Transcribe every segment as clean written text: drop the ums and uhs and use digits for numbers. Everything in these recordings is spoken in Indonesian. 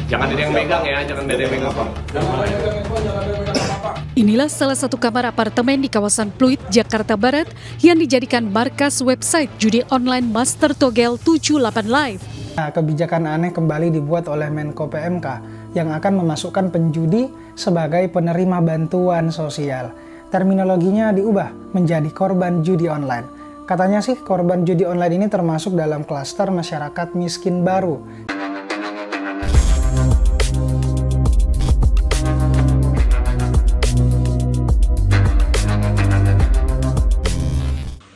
Jangan ada yang megang ya, jangan ada yang megang. Inilah salah satu kamar apartemen di kawasan Pluit, Jakarta Barat yang dijadikan markas website judi online Master Togel 78 Live. Kebijakan aneh kembali dibuat oleh Menko PMK yang akan memasukkan penjudi sebagai penerima bantuan sosial. Terminologinya diubah menjadi korban judi online. Katanya sih korban judi online ini termasuk dalam klaster masyarakat miskin baru.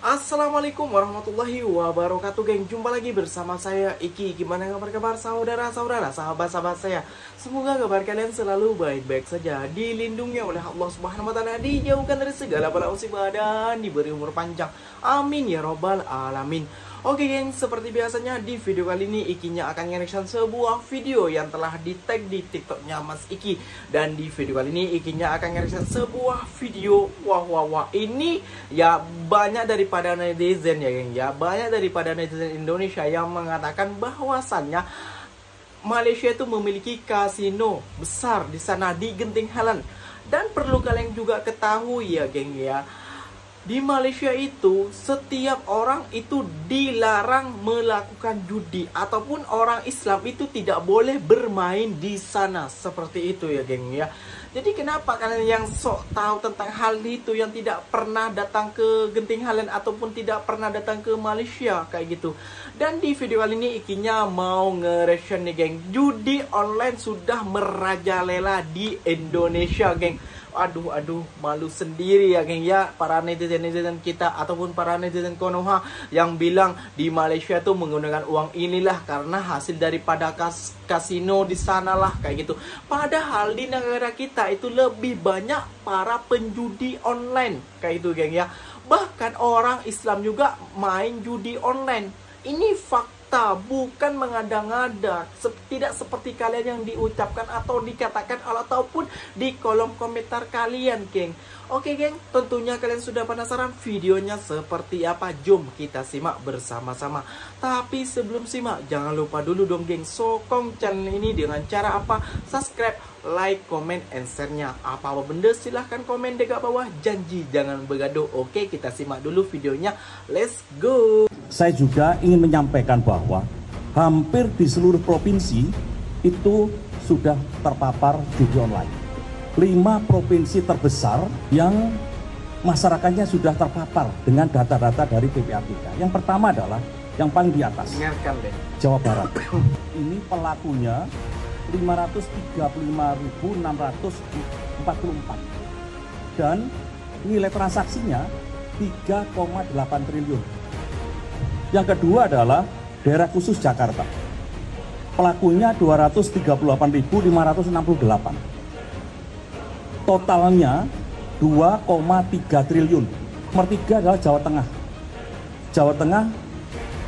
Assalamualaikum warahmatullahi wabarakatuh, geng. Jumpa lagi bersama saya Iki. Gimana kabar saudara-saudara, sahabat-sahabat saya? Semoga kabar kalian selalu baik-baik saja, dilindungi oleh Allah Subhanahu wa taala, dijauhkan dari segala bala musibah dan diberi umur panjang. Amin ya robbal alamin. Oke geng, seperti biasanya di video kali ini Ikinya akan nge-reaction sebuah video yang telah di-tag di TikToknya Mas Iki. Dan di video kali ini Ikinya akan nge-reaction sebuah video wah ini ya banyak daripada netizen ya geng ya. Banyak daripada netizen Indonesia yang mengatakan bahwasannya Malaysia itu memiliki kasino besar di sana di Genting Highlands. Dan perlu kalian juga ketahui ya geng ya, di Malaysia itu setiap orang itu dilarang melakukan judi, ataupun orang Islam itu tidak boleh bermain di sana, seperti itu ya geng ya. Jadi kenapa kalian yang sok tahu tentang hal itu, yang tidak pernah datang ke Genting Highlands ataupun tidak pernah datang ke Malaysia kayak gitu. Dan di video kali ini Ikinya mau nge-reaction nih geng, judi online sudah merajalela di Indonesia geng. Aduh, malu sendiri ya geng ya, para netizen kita ataupun para netizen Konoha yang bilang di Malaysia tuh menggunakan uang inilah karena hasil daripada kasino di sanalah kayak gitu. Padahal di negara kita itu lebih banyak para penjudi online kayak itu geng ya. Bahkan orang Islam juga main judi online. Ini fakta, bukan mengada-ngada. Tidak seperti kalian yang diucapkan atau dikatakan ataupun di kolom komentar kalian, geng. Oke, geng, tentunya kalian sudah penasaran videonya seperti apa. Jom kita simak bersama-sama. Tapi sebelum simak, jangan lupa dulu dong, geng, sokong channel ini dengan cara apa? Subscribe, like, comment, and share-nya. Apa-apa benda silahkan komen dekat bawah. Janji jangan bergaduh. Oke, kita simak dulu videonya. Let's go. Saya juga ingin menyampaikan bahwa hampir di seluruh provinsi itu sudah terpapar judi online. 5 provinsi terbesar yang masyarakatnya sudah terpapar dengan data-data dari PPAPK. Yang pertama adalah yang paling di atas, Jawa Barat. Ini pelakunya 535.644 dan nilai transaksinya 3,8 triliun. Yang kedua adalah daerah khusus Jakarta. Pelakunya 238.568. Totalnya 2,3 triliun. Nomor 3 adalah Jawa Tengah. Jawa Tengah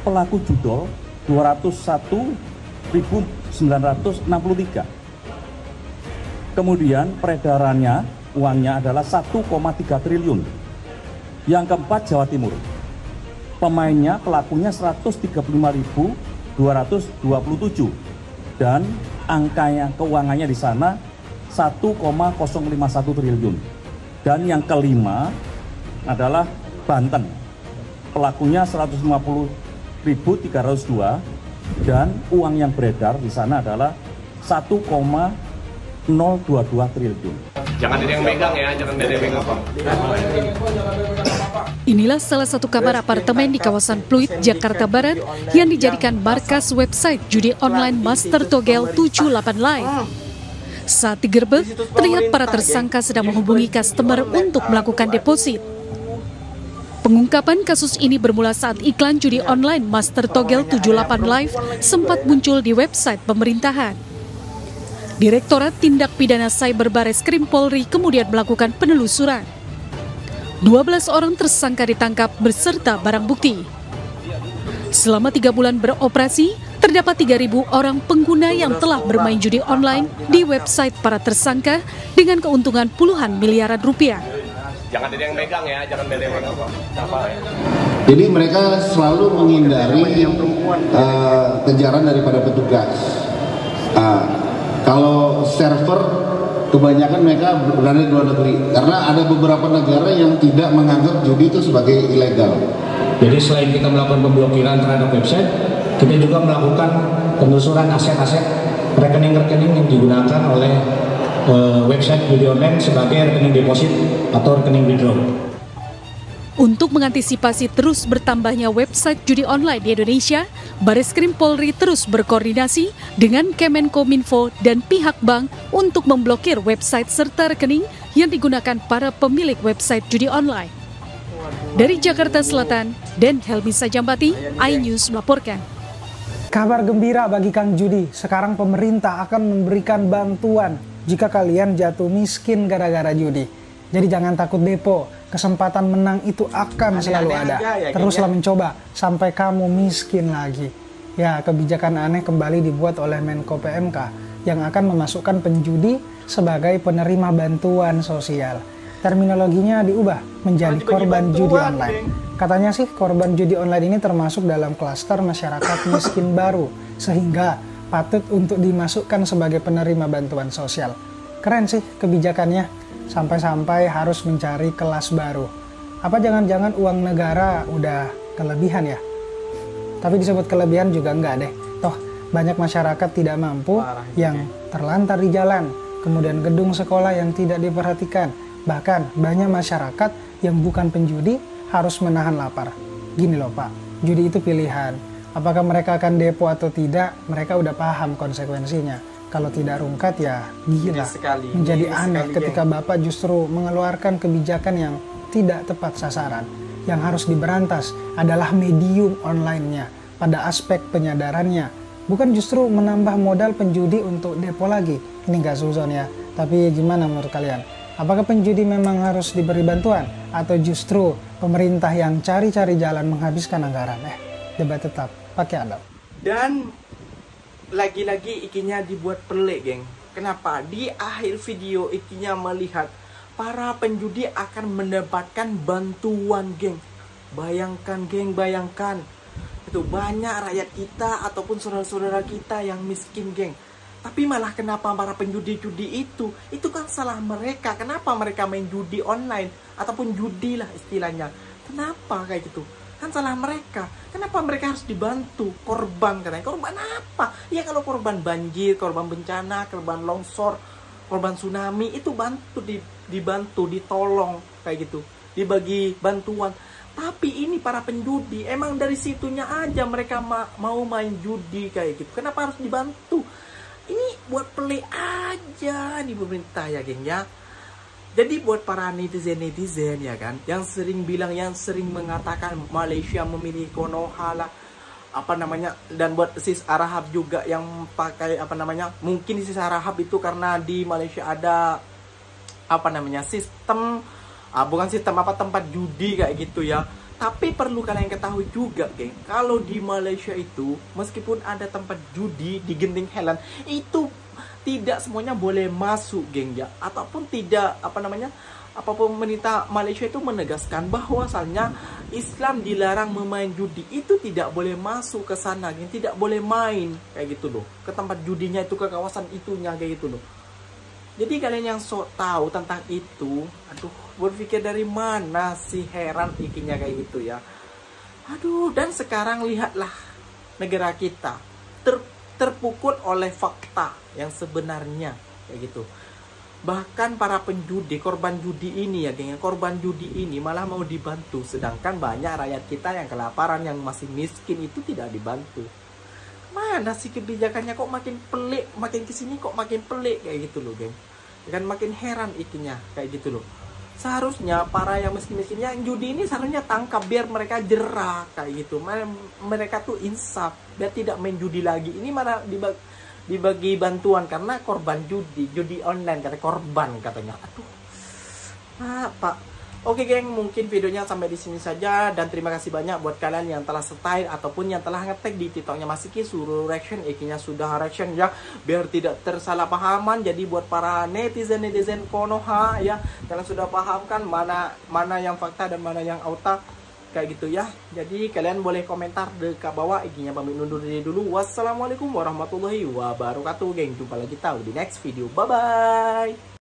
pelaku judol 201.963. Kemudian peredarannya uangnya adalah 1,3 triliun. Yang keempat Jawa Timur. Pemainnya pelakunya 135.227 dan angkanya keuangannya di sana 1,051 triliun. Dan yang kelima adalah Banten. Pelakunya 150.302 dan uang yang beredar di sana adalah 1,022 triliun. Jangan ada yang megang ya, jangan ada yang megang. Inilah salah satu kamar apartemen di kawasan Pluit, Jakarta Barat yang dijadikan markas website judi online Master Togel 78 Live. Saat digerebek, terlihat para tersangka sedang menghubungi customer untuk melakukan deposit. Pengungkapan kasus ini bermula saat iklan judi online Master Togel 78 Live sempat muncul di website pemerintahan. Direktorat Tindak Pidana Cyber Bareskrim Polri kemudian melakukan penelusuran. 12 orang tersangka ditangkap beserta barang bukti. Selama 3 bulan beroperasi, terdapat 3.000 orang pengguna yang telah bermain judi online di website para tersangka dengan keuntungan puluhan miliaran rupiah. Jangan ada yang megang ya, jangan ada yang megang. Jadi mereka selalu menghindari kejaran daripada petugas. Kalau server kebanyakan mereka berada di luar negeri karena ada beberapa negara yang tidak menganggap judi itu sebagai ilegal. Jadi selain kita melakukan pemblokiran terhadap website, kita juga melakukan penelusuran aset-aset rekening-rekening yang digunakan oleh website judi online sebagai rekening deposit atau rekening withdraw. Untuk mengantisipasi terus bertambahnya website judi online di Indonesia, Bareskrim Polri terus berkoordinasi dengan Kemenkominfo dan pihak bank untuk memblokir website serta rekening yang digunakan para pemilik website judi online. Dari Jakarta Selatan, Den Helmi Sajambati, iNews melaporkan. Kabar gembira bagi Kang Judi, sekarang pemerintah akan memberikan bantuan jika kalian jatuh miskin gara-gara judi. Jadi jangan takut depo, kesempatan menang itu akan selalu ada. Teruslah mencoba sampai kamu miskin lagi. Ya, kebijakan aneh kembali dibuat oleh Menko PMK yang akan memasukkan penjudi sebagai penerima bantuan sosial. Terminologinya diubah menjadi korban judi online. Katanya sih korban judi online ini termasuk dalam klaster masyarakat miskin baru, sehingga patut untuk dimasukkan sebagai penerima bantuan sosial. Keren sih kebijakannya, sampai-sampai harus mencari kelas baru. Apa jangan-jangan uang negara udah kelebihan ya? Tapi disebut kelebihan juga enggak deh. Toh banyak masyarakat tidak mampu yang terlantar di jalan, kemudian gedung sekolah yang tidak diperhatikan. Bahkan banyak masyarakat yang bukan penjudi harus menahan lapar. Gini loh Pak, judi itu pilihan. Apakah mereka akan depo atau tidak, mereka udah paham konsekuensinya. Kalau tidak rungkat ya gila. Menjadi aneh ketika Bapak justru mengeluarkan kebijakan yang tidak tepat sasaran. Yang harus diberantas adalah medium online-nya pada aspek penyadarannya. Bukan justru menambah modal penjudi untuk depo lagi. Ini nggak suzon ya. Tapi gimana menurut kalian? Apakah penjudi memang harus diberi bantuan? Atau justru pemerintah yang cari-cari jalan menghabiskan anggaran? Debat tetap pakai adab. Dan lagi-lagi ikinya dibuat pelik, geng. Kenapa? Di akhir video ikinya melihat para penjudi akan mendapatkan bantuan, geng. Bayangkan, geng, bayangkan. Itu banyak rakyat kita ataupun saudara-saudara kita yang miskin, geng. Tapi malah kenapa para penjudi-judi itu kan salah mereka. Kenapa mereka main judi online ataupun judi lah istilahnya. Kenapa kayak gitu? Kan salah mereka. Kenapa mereka harus dibantu? Korban katanya. Korban apa? Ya kalau korban banjir, korban bencana, korban longsor, korban tsunami itu dibantu, ditolong kayak gitu. Dibagi bantuan. Tapi ini para penjudi emang dari situnya aja mereka mau main judi kayak gitu. Kenapa harus dibantu? Ini buat pelik aja di pemerintah ya geng ya. Jadi buat para netizen ya kan, yang sering bilang, yang sering mengatakan Malaysia memilih Konoha lah, apa namanya, dan buat sis Arahab juga yang pakai apa namanya, mungkin sis Arahab itu karena di Malaysia ada apa namanya sistem, bukan sistem apa, tempat judi kayak gitu ya. Tapi perlu kalian ketahui juga, geng, kalau di Malaysia itu meskipun ada tempat judi di Genting Highland, itu tidak semuanya boleh masuk, geng ya. Ataupun tidak apa namanya, apapun pemerintah Malaysia itu menegaskan bahwasannya Islam dilarang memain judi, itu tidak boleh masuk ke sana, geng, tidak boleh main kayak gitu loh. Ke tempat judinya itu, ke kawasan itunya kayak gitu loh. Jadi kalian yang tahu tentang itu, aduh, berpikir dari mana sih, heran ikinya kayak gitu ya. Aduh, dan sekarang lihatlah negara kita terpukul oleh fakta yang sebenarnya kayak gitu. Bahkan para penjudi, korban judi ini ya geng, korban judi ini malah mau dibantu, sedangkan banyak rakyat kita yang kelaparan, yang masih miskin itu tidak dibantu. Mana sih kebijakannya, kok makin pelik, makin kesini kok makin pelik kayak gitu loh, geng. Dan makin heran ikinya kayak gitu loh. Seharusnya para yang miskin-miskin yang judi ini seharusnya tangkap biar mereka jerah kayak gitu. Mereka tuh insaf biar tidak main judi lagi. Ini malah dibagi bantuan karena korban judi online, kata korban katanya. Aduh, Pak. Oke geng, mungkin videonya sampai di sini saja, dan terima kasih banyak buat kalian yang telah stay ataupun yang telah ngetek di TikToknya Mas Iki, suruh reaction, ikinya sudah reaction ya, biar tidak tersalahpahaman. Jadi buat para netizen Konoha ya, kalian sudah paham kan mana yang fakta dan mana yang auta. kayak gitu ya. Jadi kalian boleh komentar di bawah. IG-nya pamit undur diri dulu. Wassalamualaikum warahmatullahi wabarakatuh, geng. Jumpa lagi tahu di next video. Bye bye.